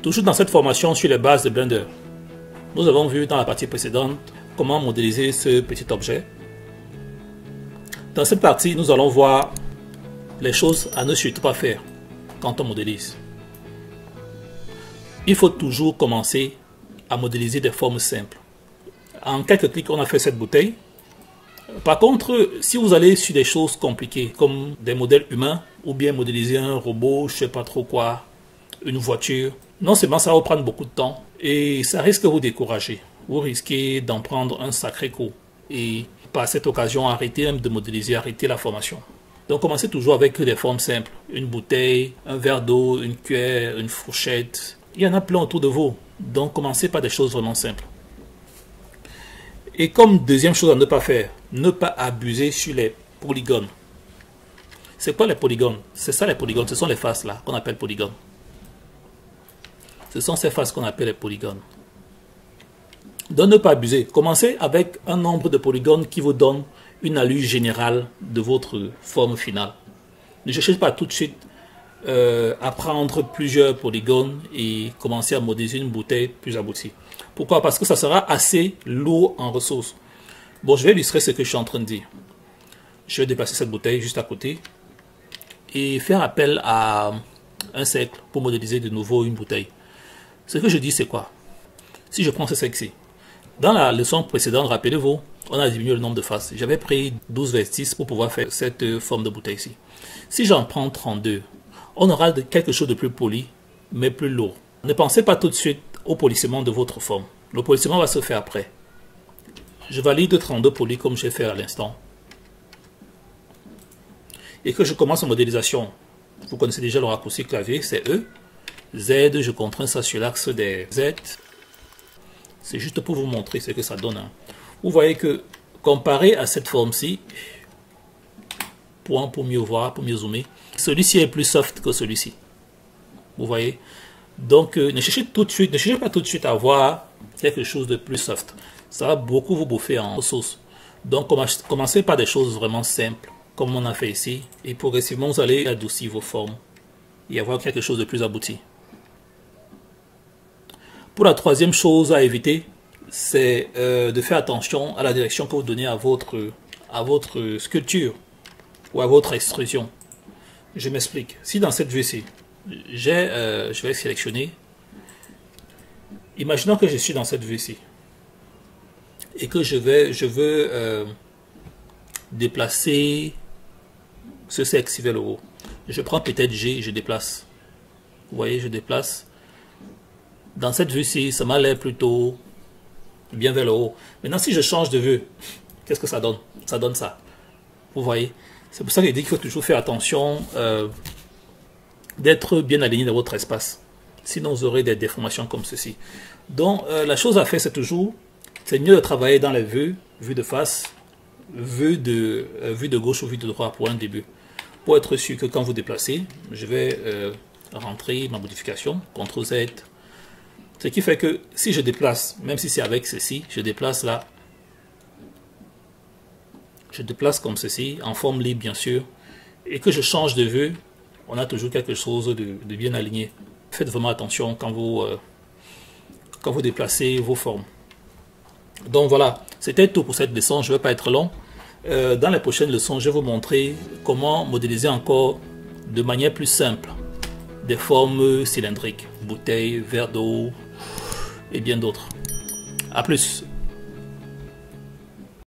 Toujours dans cette formation sur les bases de Blender, nous avons vu dans la partie précédente comment modéliser ce petit objet. Dans cette partie, nous allons voir les choses à ne surtout pas faire quand on modélise. Il faut toujours commencer à modéliser des formes simples. En quelques clics, on a fait cette bouteille. Par contre, si vous allez sur des choses compliquées comme des modèles humains ou bien modéliser un robot, je ne sais pas trop quoi, une voiture, non seulement ça va vous prendre beaucoup de temps et ça risque de vous décourager. Vous risquez d'en prendre un sacré coup et par cette occasion arrêter de modéliser, arrêter la formation. Donc commencez toujours avec des formes simples. Une bouteille, un verre d'eau, une cuillère, une fourchette. Il y en a plein autour de vous. Donc commencez par des choses vraiment simples. Et comme deuxième chose à ne pas faire, ne pas abuser sur les polygones. C'est quoi les polygones? C'est ça les polygones, ce sont les faces là qu'on appelle polygones. Ce sont ces faces qu'on appelle les polygones. Donc ne pas abuser. Commencez avec un nombre de polygones qui vous donne une allure générale de votre forme finale. Ne cherchez pas tout de suite à prendre plusieurs polygones et commencer à modéliser une bouteille plus aboutie. Pourquoi? Parce que ça sera assez lourd en ressources. Bon, je vais illustrer ce que je suis en train de dire. Je vais déplacer cette bouteille juste à côté et faire appel à un cercle pour modéliser de nouveau une bouteille. Ce que je dis, c'est quoi? Si je prends ce cercle-ci, dans la leçon précédente, rappelez-vous, on a diminué le nombre de faces. J'avais pris 12 vertices pour pouvoir faire cette forme de bouteille ici. Si j'en prends 32, on aura quelque chose de plus poli, mais plus lourd. Ne pensez pas tout de suite au polissement de votre forme. Le polissement va se faire après. Je valide 32 polis comme j'ai fait à l'instant. Et que je commence en modélisation. Vous connaissez déjà le raccourci clavier, c'est E. Z, je contrains ça sur l'axe des Z. C'est juste pour vous montrer ce que ça donne. Vous voyez que comparé à cette forme-ci, point pour mieux voir, pour mieux zoomer, celui-ci est plus soft que celui-ci. Vous voyez? Donc ne cherchez pas tout de suite à avoir quelque chose de plus soft. Ça va beaucoup vous bouffer en ressources. Donc commencez par des choses vraiment simples, comme on a fait ici, et progressivement vous allez adoucir vos formes et avoir quelque chose de plus abouti. Pour la troisième chose à éviter, c'est de faire attention à la direction que vous donnez à votre sculpture ou à votre extrusion. Je m'explique. Si dans cette vue-ci, je vais sélectionner. Imaginons que je suis dans cette vue-ci et que je veux déplacer ce cercle vers le haut. Je prends peut-être G, je déplace. Vous voyez, je déplace. Dans cette vue-ci, ça m'a l'air plutôt bien vers le haut. Maintenant, si je change de vue, qu'est-ce que ça donne? Ça donne ça. Vous voyez? C'est pour ça que je dis qu'il faut toujours faire attention d'être bien aligné dans votre espace. Sinon, vous aurez des déformations comme ceci. Donc, la chose à faire, c'est mieux de travailler dans les vues de face, vue de gauche ou vue de droite pour un début. Pour être sûr que quand vous déplacez, je vais rentrer ma modification, CTRL Z. Ce qui fait que si je déplace, même si c'est avec ceci, je déplace là. Je déplace comme ceci, en forme libre bien sûr. Et que je change de vue, on a toujours quelque chose de bien aligné. Faites vraiment attention quand vous déplacez vos formes. Donc voilà, c'était tout pour cette leçon, je ne vais pas être long. Dans les prochaines leçons, je vais vous montrer comment modéliser encore de manière plus simple des formes cylindriques, bouteilles, verres d'eau et bien d'autres. A plus.